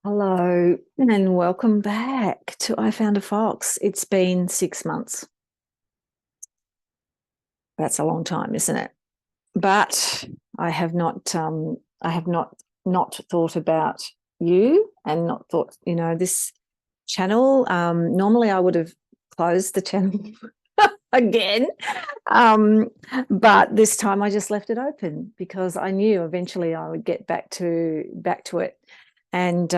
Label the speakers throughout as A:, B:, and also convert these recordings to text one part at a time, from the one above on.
A: Hello and welcome back to I Found a Fox. It's been 6 months. That's a long time, isn't it? But I have not thought about you and not thought, this channel. Normally I would have closed the channel again. Um, but this time I just left it open because I knew eventually I would get back to it. And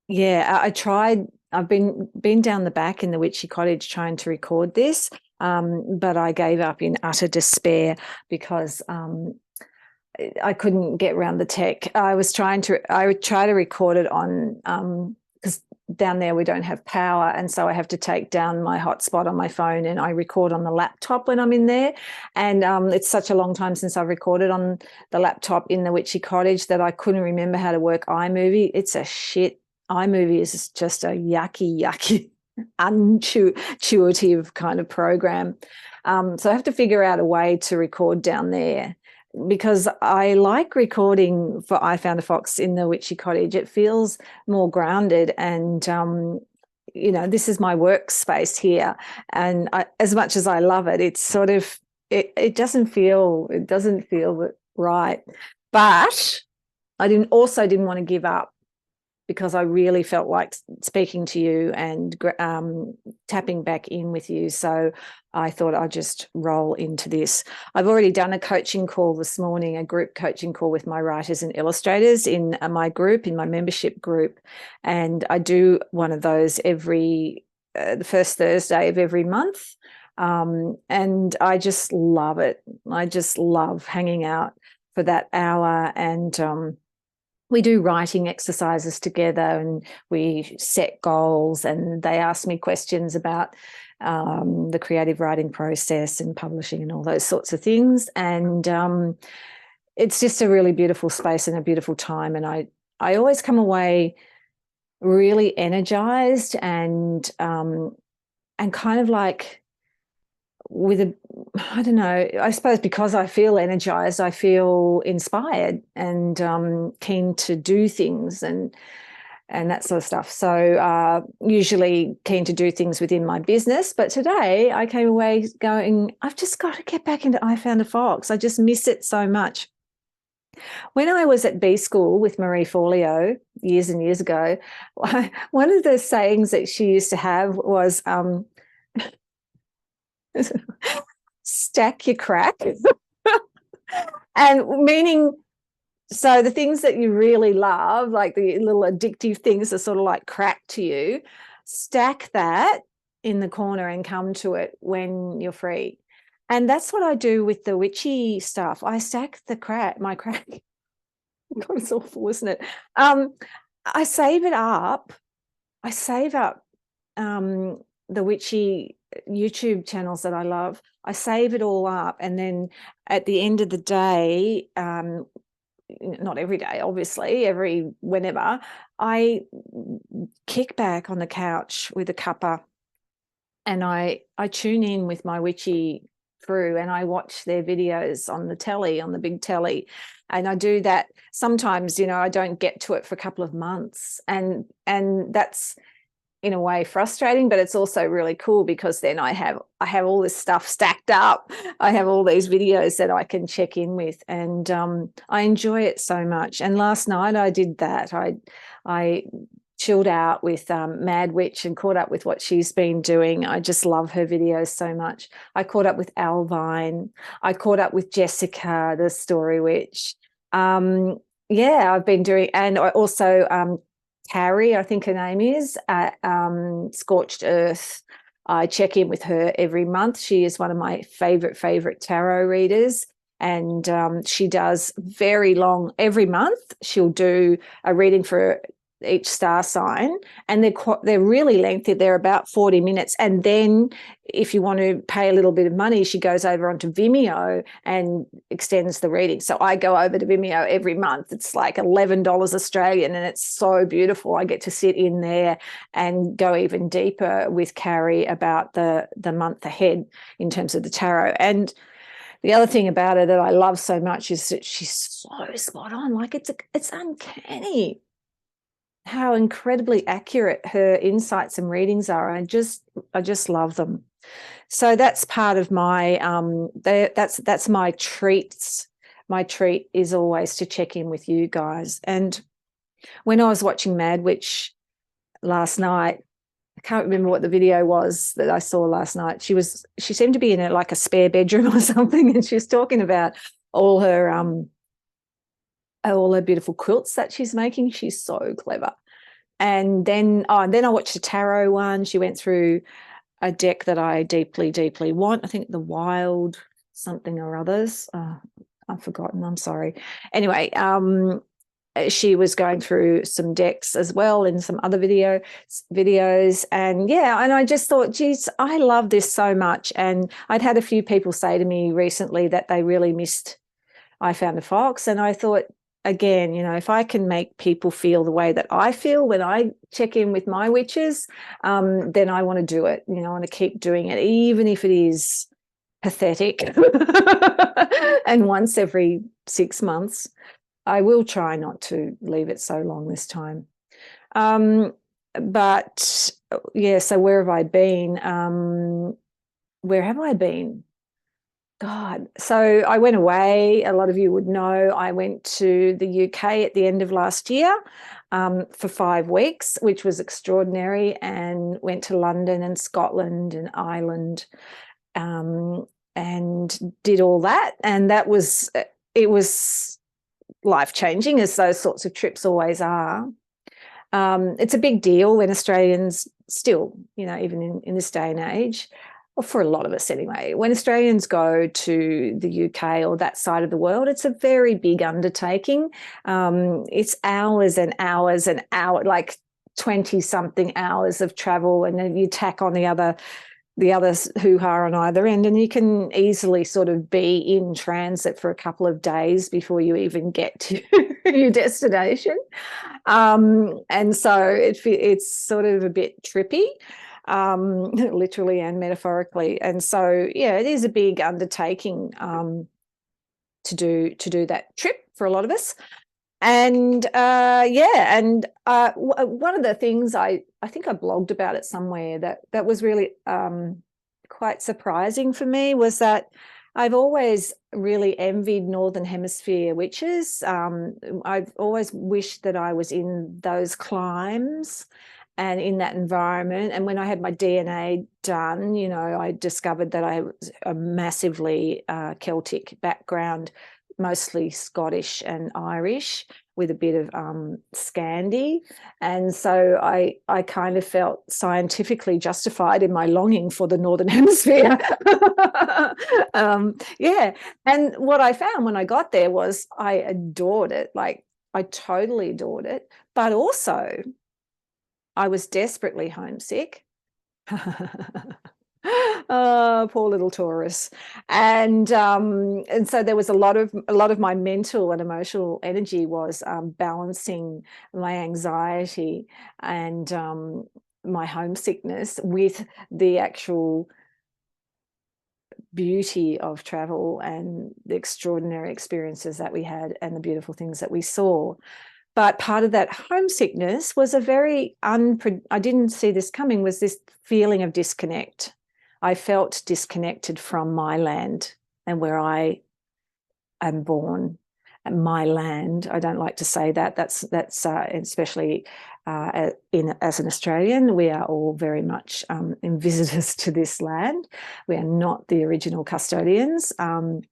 A: yeah, I tried. I've been down the back in the witchy cottage trying to record this, but I gave up in utter despair because I couldn't get around the tech. I would try to record it on because down there we don't have power, and so I have to take down my hotspot on my phone and I record on the laptop when I'm in there. And it's such a long time since I've recorded on the laptop in the witchy cottage that I couldn't remember how to work iMovie. It's a shit. iMovie is just a yucky, unintuitive kind of program. So I have to figure out a way to record down there because I like recording for I Found a Fox in the witchy cottage. It feels more grounded and this is my workspace here. And as much as I love it, it's sort of it doesn't feel right. But I didn't want to give up because I really felt like speaking to you and tapping back in with you. So I thought I'd just roll into this. I've already done a coaching call this morning, a group coaching call with my writers and illustrators in my group, in my membership group. And I do one of those every the first Thursday of every month. And I just love it. I just love hanging out for that hour and we do writing exercises together and we set goals and they ask me questions about the creative writing process and publishing and all those sorts of things. And it's just a really beautiful space and a beautiful time. And I always come away really energized and kind of like I don't know, I suppose because I feel energized, I feel inspired and keen to do things and that sort of stuff. So usually keen to do things within my business. But today I came away going, I've just got to get back into I Found a Fox. I just miss it so much. When I was at B school with Marie Forleo years and years ago, one of the sayings that she used to have was, stack your crack. And meaning, so the things that you really love, like the little addictive things that sort of like crack to you, stack that in the corner and come to it when you're free. And that's what I do with the witchy stuff. I stack my crack. God, it's awful, isn't it? I save it up. I save up the witchy YouTube channels that I love. I save it all up, and then at the end of the day, not every day, obviously, every whenever, I kick back on the couch with a cuppa and I tune in with my witchy crew and I watch their videos on the telly, on the big telly. And I do that sometimes, I don't get to it for a couple of months. And that's in a way frustrating, but it's also really cool because then I have all this stuff stacked up. I have all these videos that I can check in with, and I enjoy it so much. And last night I did that. I chilled out with Mad Witch and caught up with what she's been doing. I just love her videos so much. I caught up with Alvine. I caught up with Jessica, the Story Witch. Yeah, I've been doing, and I also Carrie, I think her name is, at Scorched Earth. I check in with her every month. She is one of my favorite tarot readers. And she does very long, every month, she'll do a reading for each star sign. And they're really lengthy. They're about 40 minutes. And then if you want to pay a little bit of money, she goes over onto Vimeo and extends the reading. So I go over to Vimeo every month. It's like $11 Australian and it's so beautiful. I get to sit in there and go even deeper with Carrie about the month ahead in terms of the tarot. And the other thing about her that I love so much is that she's so spot on. Like it's uncanny. how incredibly accurate her insights and readings are. I just love them. So that's part of my that's my treats. My treat is always to check in with you guys. And when I was watching Mad Witch last night, I can't remember what the video was that I saw last night. She seemed to be in like a spare bedroom or something, and she was talking about all her beautiful quilts that she's making. She's so clever. And then I watched a tarot one. She went through a deck that I deeply, deeply want. I think the Wild something or others. I've forgotten. I'm sorry. Anyway, she was going through some decks as well in some other videos. And yeah, and I just thought, geez, I love this so much. And I'd had a few people say to me recently that they really missed I Found a Fox. And I thought, again, you know, if I can make people feel the way that I feel when I check in with my witches, then I want to do it. You know, I want to keep doing it, even if it is pathetic. And once every 6 months, I will try not to leave it so long this time. But yeah, so where have I been? Where have I been? God. So I went away. A lot of you would know I went to the UK at the end of last year for 5 weeks, which was extraordinary, and went to London and Scotland and Ireland and did all that. And it was life-changing, as those sorts of trips always are. It's a big deal when Australians still, you know, even in this day and age, or for a lot of us anyway, when Australians go to the UK or that side of the world, it's a very big undertaking. It's hours and hours and hours, like 20-something hours of travel, and then you tack on the other hoo-ha on either end, and you can easily sort of be in transit for a couple of days before you even get to your destination. And so it's sort of a bit trippy, literally and metaphorically. And so, yeah, it is a big undertaking to do that trip for a lot of us. And one of the things I think I blogged about it somewhere that was really quite surprising for me was that I've always really envied Northern Hemisphere witches. I've always wished that I was in those climes and in that environment. And when I had my DNA done, you know, I discovered that I was a massively Celtic background, mostly Scottish and Irish, with a bit of Scandi. And so I kind of felt scientifically justified in my longing for the Northern Hemisphere. Yeah. And what I found when I got there was I adored it. Like, I totally adored it. But also, I was desperately homesick. Oh, poor little Taurus. And so there was a lot of my mental and emotional energy was balancing my anxiety and my homesickness with the actual beauty of travel and the extraordinary experiences that we had and the beautiful things that we saw. But part of that homesickness was I didn't see this coming, was this feeling of disconnect. I felt disconnected from my land and where I am born. And my land, I don't like to say that. That's especially as an Australian, we are all very much visitors to this land. We are not the original custodians. But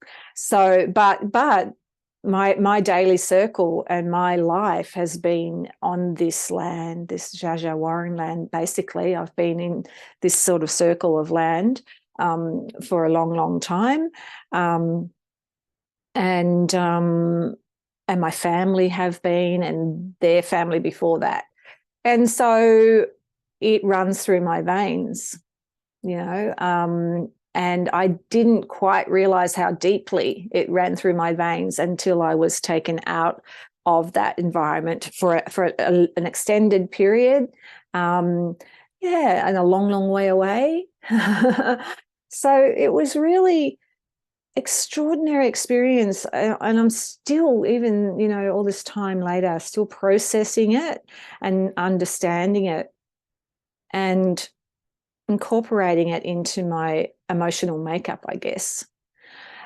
A: my daily circle and my life has been on this land, this Jaja Warren land. Basically, I've been in this sort of circle of land for a long, long time, and my family have been, and their family before that, and so it runs through my veins, you know. And I didn't quite realize how deeply it ran through my veins until I was taken out of that environment for an extended period. And a long, long way away. So it was really extraordinary experience, and I'm still, even, you know, all this time later, still processing it and understanding it and incorporating it into my emotional makeup, I guess.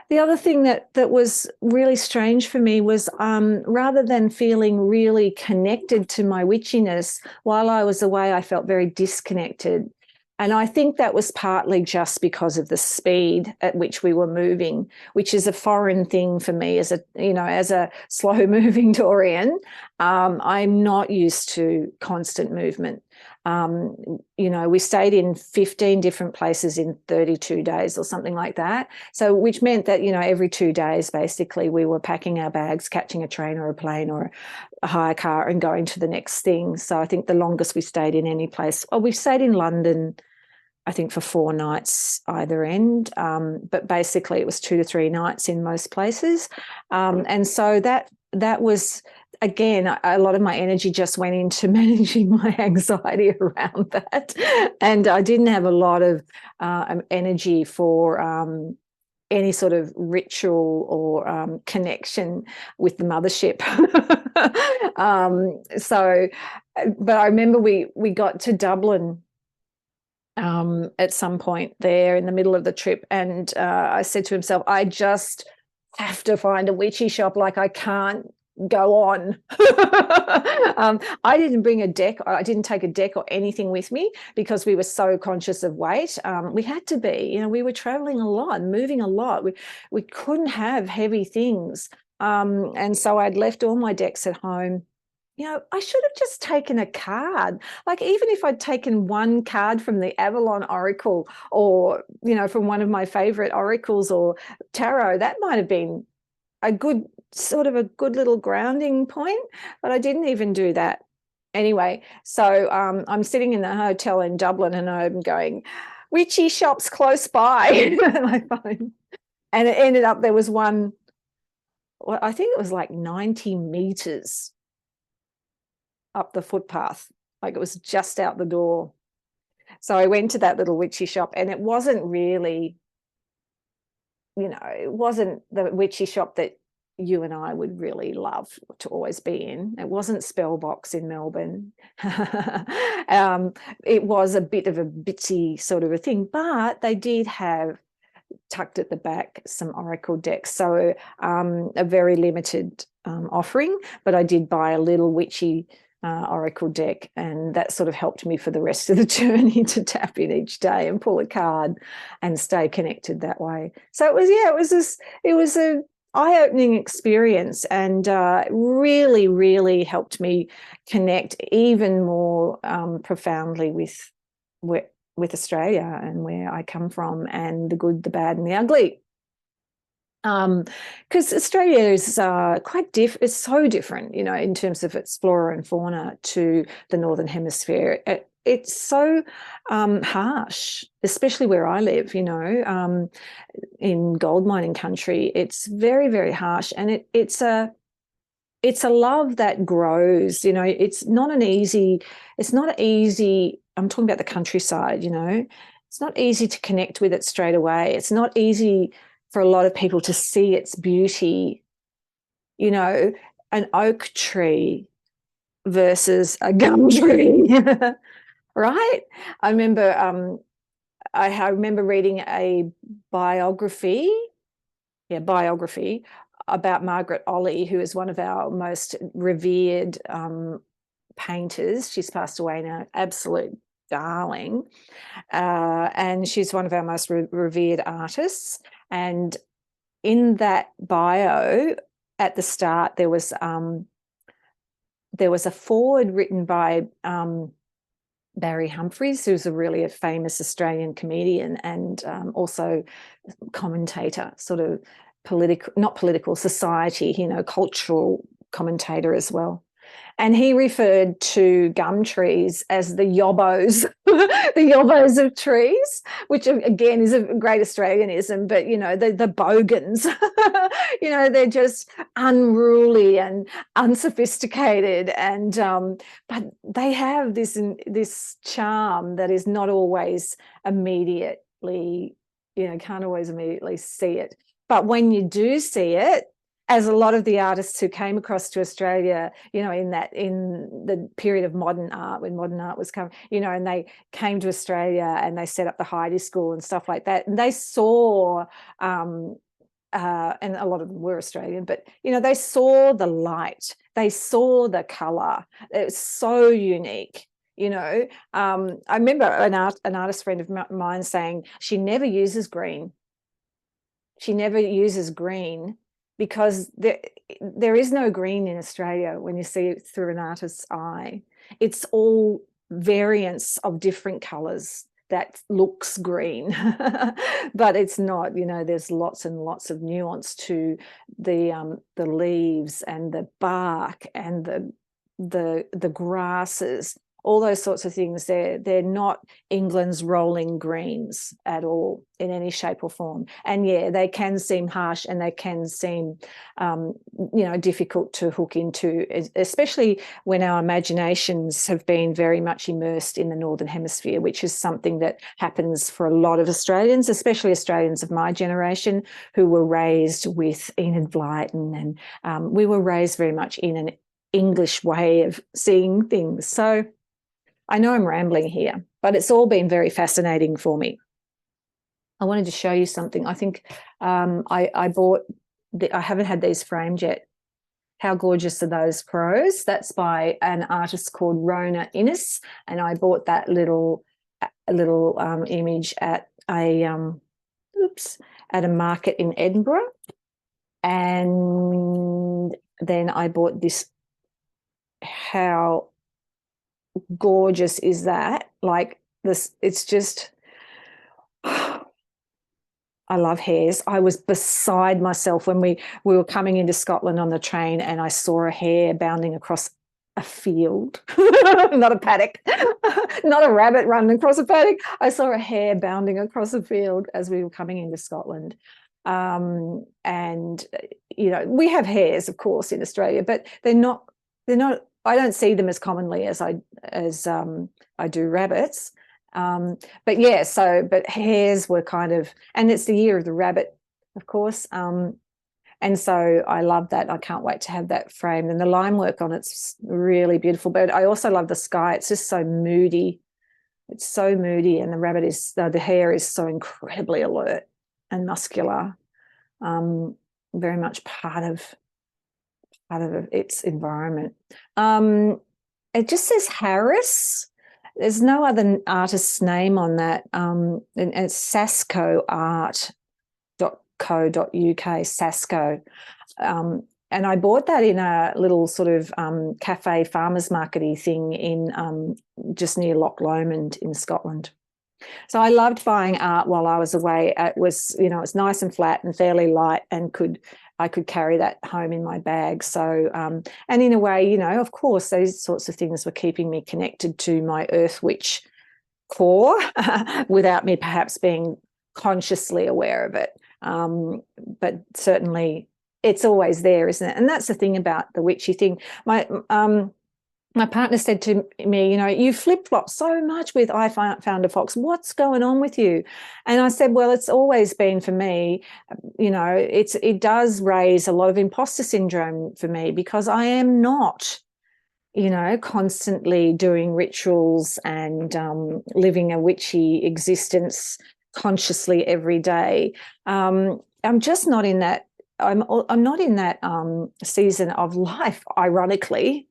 A: The other thing that was really strange for me was, rather than feeling really connected to my witchiness, while I was away, I felt very disconnected. And I think that was partly just because of the speed at which we were moving, which is a foreign thing for me as a, you know, as a slow moving Dorian. I'm not used to constant movement. You know, we stayed in 15 different places in 32 days or something like that. So, which meant that, you know, every 2 days, basically, we were packing our bags, catching a train or a plane or a hire car and going to the next thing. So I think the longest we stayed in any place, well, we stayed in London, I think, for 4 nights either end. But basically it was 2 to 3 nights in most places. And so that was, again, a lot of my energy just went into managing my anxiety around that. And I didn't have a lot of energy for any sort of ritual or connection with the mothership. But I remember we got to Dublin at some point there in the middle of the trip, and I said to himself, I just have to find a witchy shop. Like, I can't go on. I didn't bring a deck. I didn't take a deck or anything with me because we were so conscious of weight. We had to be, you know, we were traveling a lot, moving a lot. We couldn't have heavy things. And so I'd left all my decks at home. You know, I should have just taken a card. Like, even if I'd taken one card from the Avalon Oracle, or, you know, from one of my favorite oracles or tarot, that might have been a good little grounding point, but I didn't even do that. Anyway, so I'm sitting in the hotel in Dublin and I'm going, witchy shops close by on my phone. And it ended up, there was one, well, I think it was like 90 meters up the footpath. Like, it was just out the door. So I went to that little witchy shop, and it wasn't really, you know, it wasn't the witchy shop that you and I would really love to always be in. It wasn't Spellbox in Melbourne. It was a bit of a bitchy sort of a thing, but they did have, tucked at the back, some oracle decks. So a very limited offering, but I did buy a little witchy oracle deck, and that sort of helped me for the rest of the journey to tap in each day and pull a card and stay connected that way. So it was a eye-opening experience, and really, really helped me connect even more profoundly with Australia and where I come from, and the good, the bad, and the ugly. Because Australia is quite it's so different, you know, in terms of its flora and fauna to the Northern Hemisphere. It's so harsh, especially where I live, you know, in gold mining country. It's very, very harsh, and it's a love that grows, you know. It's not easy, I'm talking about the countryside, you know. It's not easy to connect with it straight away. It's not easy for a lot of people to see its beauty, you know, an oak tree versus a gum tree, right? I remember I remember reading a biography about Margaret Olley, who is one of our most revered painters. She's passed away now, absolute darling. And she's one of our most revered artists. And in that bio, at the start, there was a foreword written by Barry Humphries, who's a famous Australian comedian and also commentator, sort of society, you know, cultural commentator as well. And he referred to gum trees as the yobbos, the yobbos of trees, which again is a great Australianism, but, you know, the bogans, you know, they're just unruly and unsophisticated, and but they have this charm that is not always immediately, you know, can't always immediately see it. But when you do see it, as a lot of the artists who came across to Australia, you know, in the period of modern art, when modern art was coming, you know, and they came to Australia and they set up the Heidi School and stuff like that, and they saw, and a lot of them were Australian, but, you know, they saw the light, they saw the colour. It's so unique. You know, I remember an artist friend of mine saying she never uses green. She never uses green because there is no green in Australia when you see it through an artist's eye. It's all variants of different colours that looks green, but it's not. You know, there's lots and lots of nuance to the leaves and the bark and the grasses, all those sorts of things. They're not England's rolling greens at all in any shape or form. And yeah, they can seem harsh and they can seem, you know, difficult to hook into, especially when our imaginations have been very much immersed in the Northern Hemisphere, which is something that happens for a lot of Australians, especially Australians of my generation, who were raised with Enid Blyton, and we were raised very much in an English way of seeing things. So I know I'm rambling here, but it's all been very fascinating for me. I wanted to show you something. I think I bought, I haven't had these framed yet. How gorgeous are those crows? That's by an artist called Rona Innes, and I bought that little image at a market in Edinburgh, and then I bought this. How gorgeous is that? Like this, it's just, I love hares. I was beside myself when we were coming into Scotland on the train, and I saw a hare bounding across a field, not a paddock, not a rabbit running across a paddock. I saw a hare bounding across a field as we were coming into Scotland. And you know, we have hares, of course, in Australia, but they're not. I don't see them as commonly as I do rabbits. But yeah, but hares were kind of, and it's the year of the rabbit, of course. And so I love that. I can't wait to have that framed. And the line work on it's really beautiful. But I also love the sky. It's just so moody. It's so moody, and the hare is so incredibly alert and muscular. Very much part of its environment. It just says Harris. There's no other artist's name on that. And it's sascoart.co.uk, Sasco. And I bought that in a little sort of cafe farmers market-y thing in just near Loch Lomond in Scotland. So I loved buying art while I was away. It was, you know, it's nice and flat and fairly light, and I could carry that home in my bag. So, and in a way, you know, of course, those sorts of things were keeping me connected to my Earth Witch core without me perhaps being consciously aware of it. But certainly it's always there, isn't it? And that's the thing about the witchy thing. My partner said to me, you know, you flip-flop so much with I found a fox. What's going on with you? And I said, well, it's always been for me, you know, it does raise a lot of imposter syndrome for me, because I am not, you know, constantly doing rituals and living a witchy existence consciously every day. I'm just not in that. I'm not in that season of life, ironically.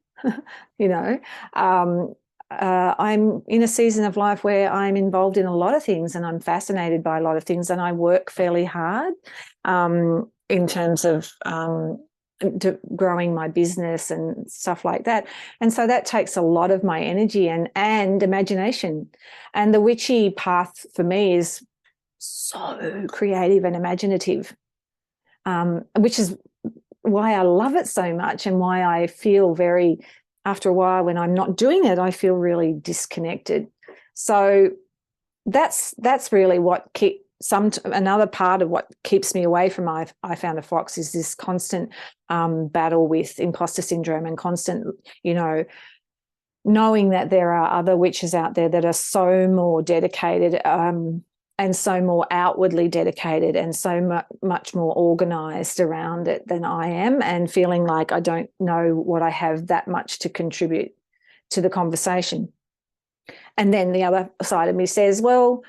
A: You know, I'm in a season of life where I'm involved in a lot of things, and I'm fascinated by a lot of things, and I work fairly hard in terms of growing my business and stuff like that. And so that takes a lot of my energy and imagination. And the witchy path for me is so creative and imaginative, which is why I love it so much, and why I feel very, after a while when I'm not doing it, I feel really disconnected. So that's really what another part of what keeps me away from I Found a Fox is this constant battle with imposter syndrome, and constant, you know, knowing that there are other witches out there that are so more dedicated and so more outwardly dedicated and so much more organized around it than I am, and feeling like I don't know what I have that much to contribute to the conversation. And then the other side of me says, well,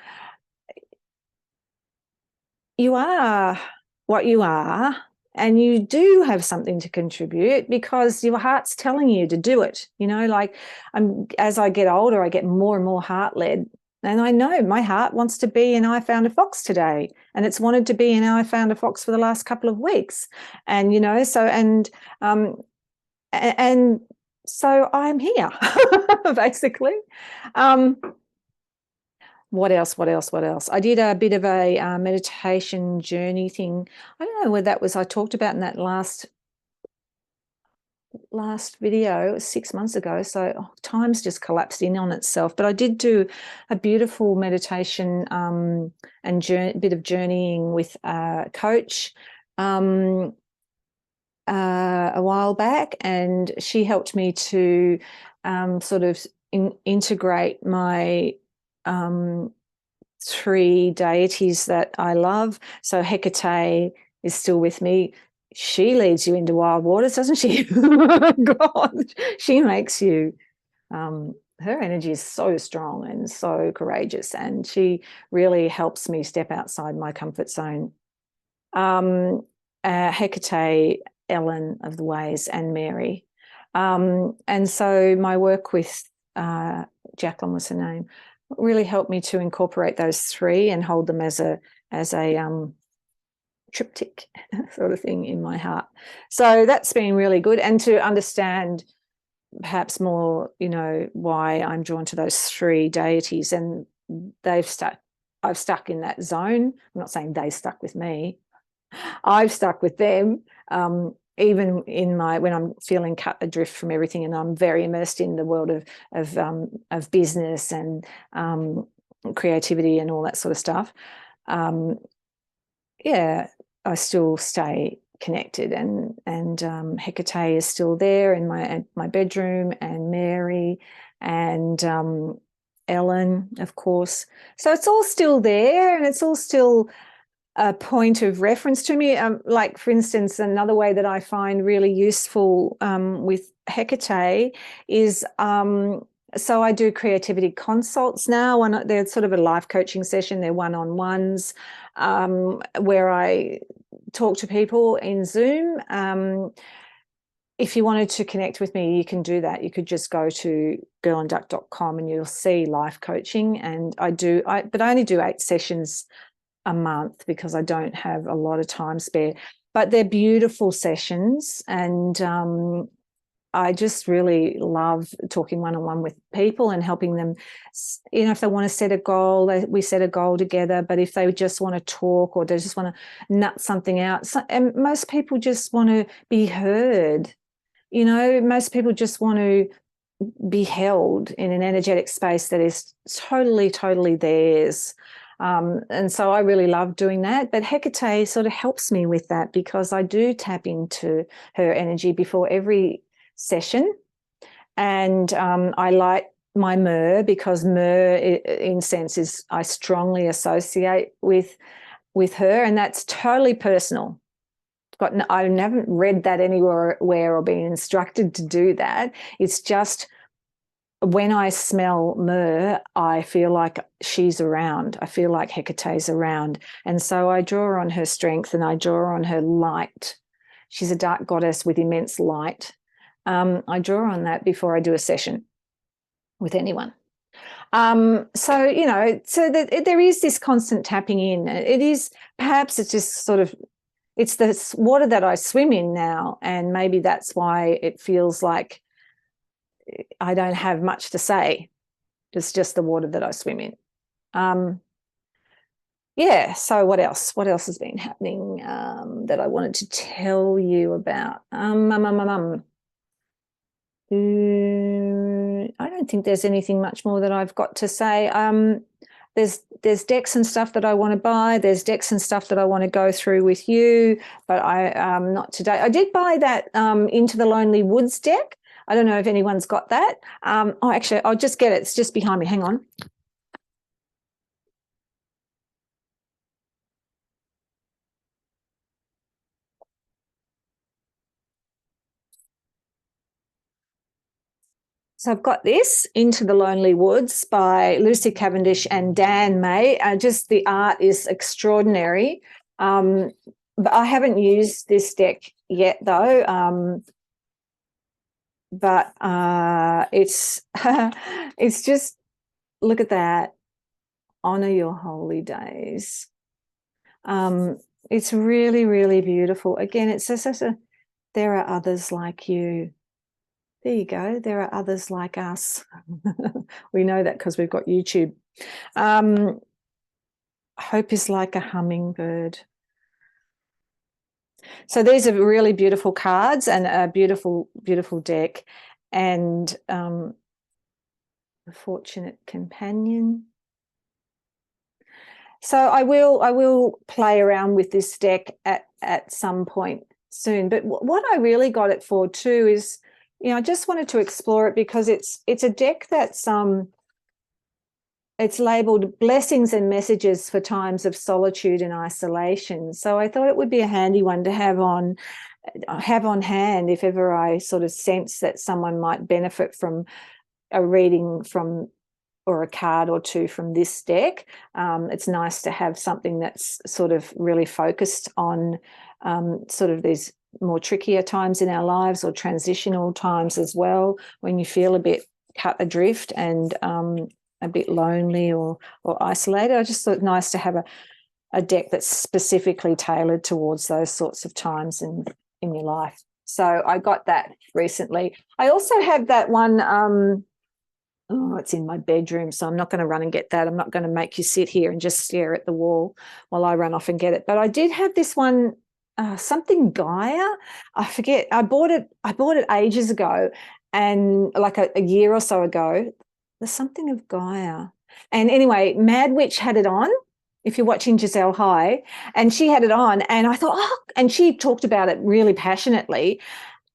A: you are what you are, and you do have something to contribute because your heart's telling you to do it. You know, like as I get older, I get more and more heart-led. And I know my heart wants to be in I Found a Fox today, and it's wanted to be in I Found a Fox for the last couple of weeks. And, you know, so, and so I'm here, basically. What else? I did a bit of a meditation journey thing. I don't know whether that was I talked about in that last video. It was 6 months ago, so time's just collapsed in on itself. But I did do a beautiful meditation and bit of journeying with a coach a while back, and she helped me to sort of integrate my 3 deities that I love. So Hecate is still with me. She leads you into wild waters, doesn't she? God, she makes you. Her energy is so strong and so courageous, and she really helps me step outside my comfort zone. Hecate, Elen of the Ways, and Mary. And so my work with Jacqueline was her name, really helped me to incorporate those 3 and hold them as a triptych sort of thing in my heart. So that's been really good, and to understand perhaps more, you know, why I'm drawn to those 3 deities, and I've stuck in that zone. I'm not saying they stuck with me. I've stuck with them. Even in when I'm feeling cut adrift from everything, and I'm very immersed in the world of business and creativity and all that sort of stuff. Yeah, I still stay connected, and Hecate is still there in my bedroom, and Mary, and Elen, of course. So it's all still there, and it's all still a point of reference to me. Like, for instance, another way that I find really useful with Hecate is so I do creativity consults now. They're sort of a life coaching session. They're one-on-ones where I talk to people in Zoom. If you wanted to connect with me, you can do that. You could just go to girlandduck.com and you'll see life coaching. And but I only do 8 sessions a month because I don't have a lot of time spare, but they're beautiful sessions. And I just really love talking one-on-one with people and helping them, you know, if they want to set a goal, we set a goal together. But if they just want to talk, or they just want to nut something out, and most people just want to be heard. You know, most people just want to be held in an energetic space that is totally, totally theirs. And so I really love doing that. But Hecate sort of helps me with that, because I do tap into her energy before every session. And I light my myrrh, because myrrh incense I strongly associate with her, and that's totally personal. I haven't read that anywhere or been instructed to do that. It's just when I smell myrrh, I feel like she's around. I feel like Hecate's around. And so I draw on her strength, and I draw on her light. She's a dark goddess with immense light. I draw on that before I do a session with anyone. So, you know, so that there is this constant tapping in. It is, perhaps it's just sort of, it's the water that I swim in now, and maybe that's why it feels like I don't have much to say. It's just the water that I swim in. Yeah, so what else? What else has been happening that I wanted to tell you about? I don't think there's anything much more that I've got to say. There's decks and stuff that I want to buy. There's decks and stuff that I want to go through with you, but not today. I did buy that Into the Lonely Woods deck. I don't know if anyone's got that. Actually, I'll just get it. It's just behind me. Hang on. So I've got this, Into the Lonely Woods by Lucy Cavendish and Dan May. Just the art is extraordinary. But I haven't used this deck yet, though. But it's it's just, look at that. Honor your holy days. It's really, really beautiful. Again, it's just there are others like you. There you go. There are others like us. We know that because we've got YouTube. Hope is like a hummingbird. So these are really beautiful cards and a beautiful, beautiful deck. And a fortunate companion. So I will play around with this deck at some point soon. But what I really got it for too is, I just wanted to explore it because it's a deck that's it's labeled blessings and messages for times of solitude and isolation. So I thought it would be a handy one to have on hand if ever I sort of sense that someone might benefit from a reading from, or a card or two from this deck. It's nice to have something that's sort of really focused on sort of these more trickier times in our lives, or transitional times as well, when you feel a bit cut adrift and a bit lonely or isolated. I just thought it nice to have a deck that's specifically tailored towards those sorts of times in your life. So I got that recently. I also have that one, it's in my bedroom, so I'm not going to run and get that. I'm not going to make you sit here and just stare at the wall while I run off and get it. But I did have this one, something Gaia. I forget. I bought it ages ago, and like a year or so ago. There's something of Gaia. And anyway, Mad Witch had it on, if you're watching Giselle High, and she had it on, and I thought, and she talked about it really passionately.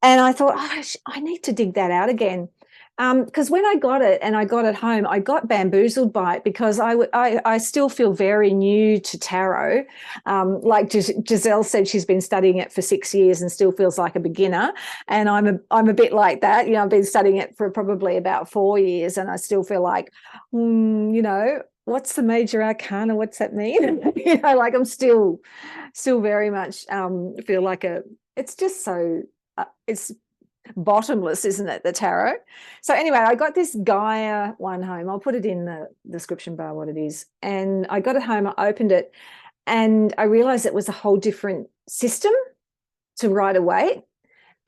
A: And I thought, I need to dig that out again. Because when I got it and I got it home, I got bamboozled by it because I still feel very new to tarot. Like Giselle said, she's been studying it for 6 years and still feels like a beginner. And I'm a bit like that. I've been studying it for probably about 4 years, and I still feel like, what's the major arcana? What's that mean? Like I'm still very much feel like it's just so it's bottomless, isn't it, the tarot? So anyway, I got this Gaia one home. I'll put it in the description bar what it is. And I got it home, I opened it, and I realized it was a whole different system to Rider-Waite.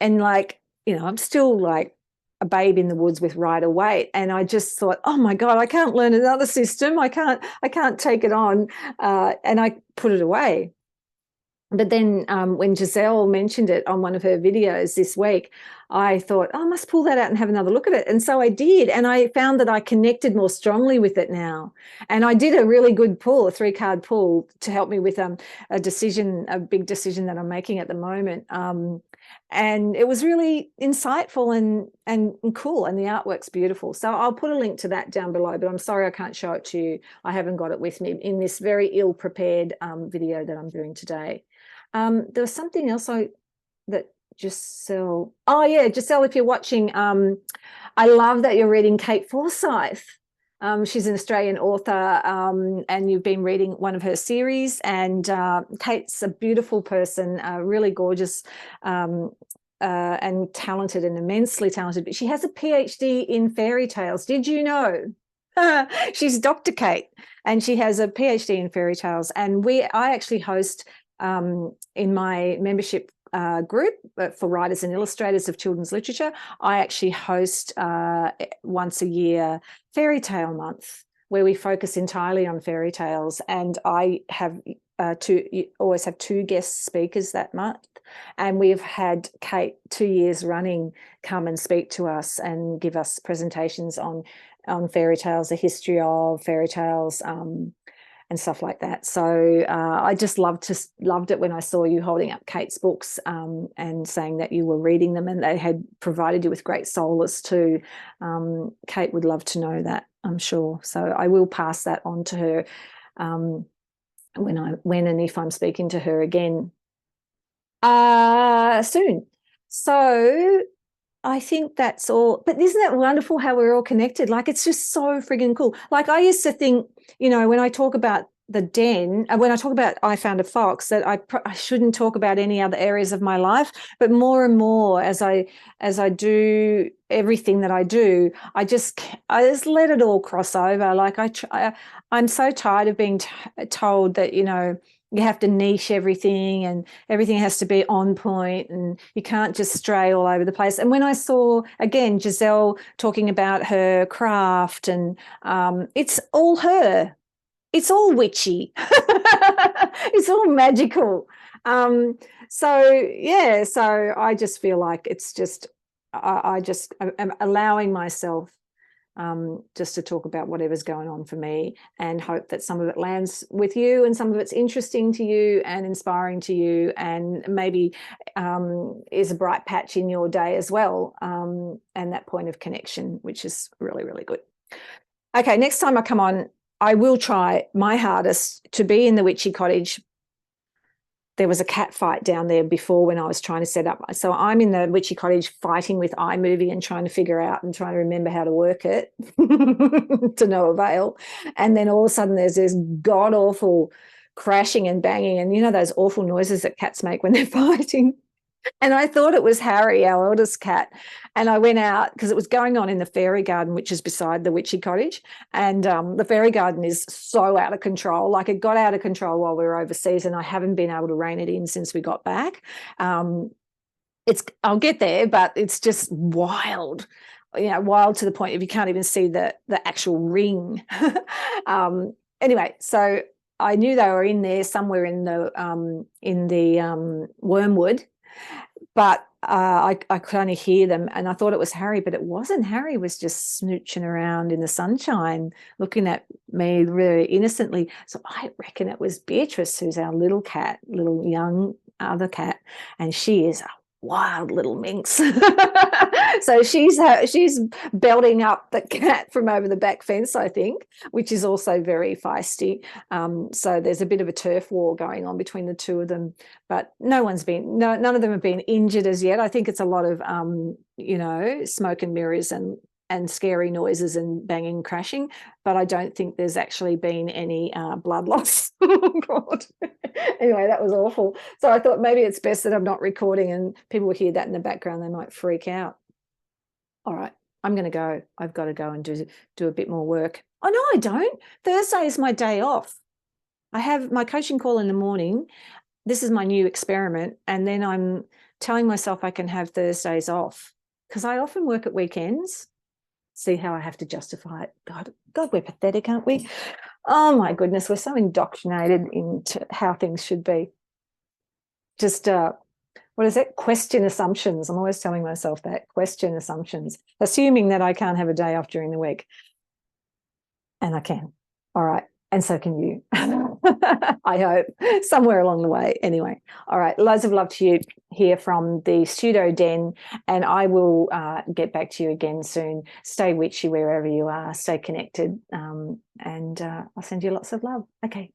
A: And I'm still like a babe in the woods with Rider-Waite, and I just thought, oh my God, I can't learn another system. I can't take it on. And I put it away. But then when Giselle mentioned it on one of her videos this week, I thought, I must pull that out and have another look at it. And so I did. And I found that I connected more strongly with it now. And I did a really good pull, a 3-card pull, to help me with a big decision that I'm making at the moment. And it was really insightful and cool, and the artwork's beautiful. So I'll put a link to that down below, but I'm sorry I can't show it to you. I haven't got it with me in this very ill-prepared video that I'm doing today. There was something else that Giselle, Giselle, if you're watching, I love that you're reading Kate Forsyth. She's an Australian author, and you've been reading one of her series, and Kate's a beautiful person, really gorgeous, and talented, and immensely talented. But she has a PhD in fairy tales. Did you know? She's Dr. Kate, and she has a PhD in fairy tales. And I actually host in my membership group for writers and illustrators of children's literature. I actually host once a year Fairy Tale Month, where we focus entirely on fairy tales. And I have always have 2 guest speakers that month. And we've had Kate 2 years running come and speak to us and give us presentations on fairy tales, the history of fairy tales, and stuff like that. So I just loved it when I saw you holding up Kate's books and saying that you were reading them and they had provided you with great solace too. Kate would love to know that, I'm sure. So I will pass that on to her when and if I'm speaking to her again soon. So I think that's all. But isn't that wonderful how we're all connected? Like, it's just so friggin' cool. Like, I used to think, you know, when I talk about the den, when I talk about I found a fox, that I shouldn't talk about any other areas of my life. But more and more, as I do everything that I do, I just let it all cross over. Like, I'm so tired of being told that, you know, you have to niche everything and everything has to be on point and you can't just stray all over the place. And when I saw, again, Giselle talking about her craft, and it's all her. It's all witchy. It's all magical. So, yeah, so I just feel like it's just, I just am allowing myself just to talk about whatever's going on for me, and hope that some of it lands with you and some of it's interesting to you and inspiring to you, and maybe is a bright patch in your day as well, and that point of connection, which is really, really good. Okay, next time I come on, I will try my hardest to be in the witchy cottage. There was a cat fight down there before when I was trying to set up. So I'm in the witchy cottage fighting with iMovie and trying to figure out and trying to remember how to work it to no avail. And then all of a sudden there's this god-awful crashing and banging, and you know those awful noises that cats make when they're fighting. And I thought it was Harry, our eldest cat. And I went out because it was going on in the fairy garden, which is beside the witchy cottage. And the fairy garden is so out of control. Like, it got out of control while we were overseas, and I haven't been able to rein it in since we got back. I'll get there, but it's just wild. You know, wild to the point if you can't even see the actual ring. Anyway, so I knew they were in there somewhere in the wormwood. But I could only hear them, and I thought it was Harry, but it wasn't. Harry was just smooching around in the sunshine, looking at me really innocently. So I reckon it was Beatrice, who's our little cat, little young other cat, and she is a wild little minx. So she's belting up the cat from over the back fence, I think, which is also very feisty. So there's a bit of a turf war going on between the two of them, but none of them have been injured as yet. I think it's a lot of you know, smoke and mirrors and scary noises and banging, crashing, but I don't think there's actually been any blood loss. Oh God. Anyway, that was awful. So I thought maybe it's best that I'm not recording, and people will hear that in the background, they might freak out. All right, I'm going to go. I've got to go and do a bit more work. Oh no, I don't. Thursday is my day off. I have my coaching call in the morning. This is my new experiment, and then I'm telling myself I can have Thursdays off because I often work at weekends. See how I have to justify it. God, we're pathetic, aren't we? Oh my goodness, we're so indoctrinated into how things should be. Just what is it? Question assumptions. I'm always telling myself that. Question assumptions, assuming that I can't have a day off during the week. And I can. All right. And so can you. I hope, somewhere along the way. Anyway, all right. Loads of love to you here from the pseudo den, and I will get back to you again soon. Stay witchy wherever you are. Stay connected, and I'll send you lots of love. Okay.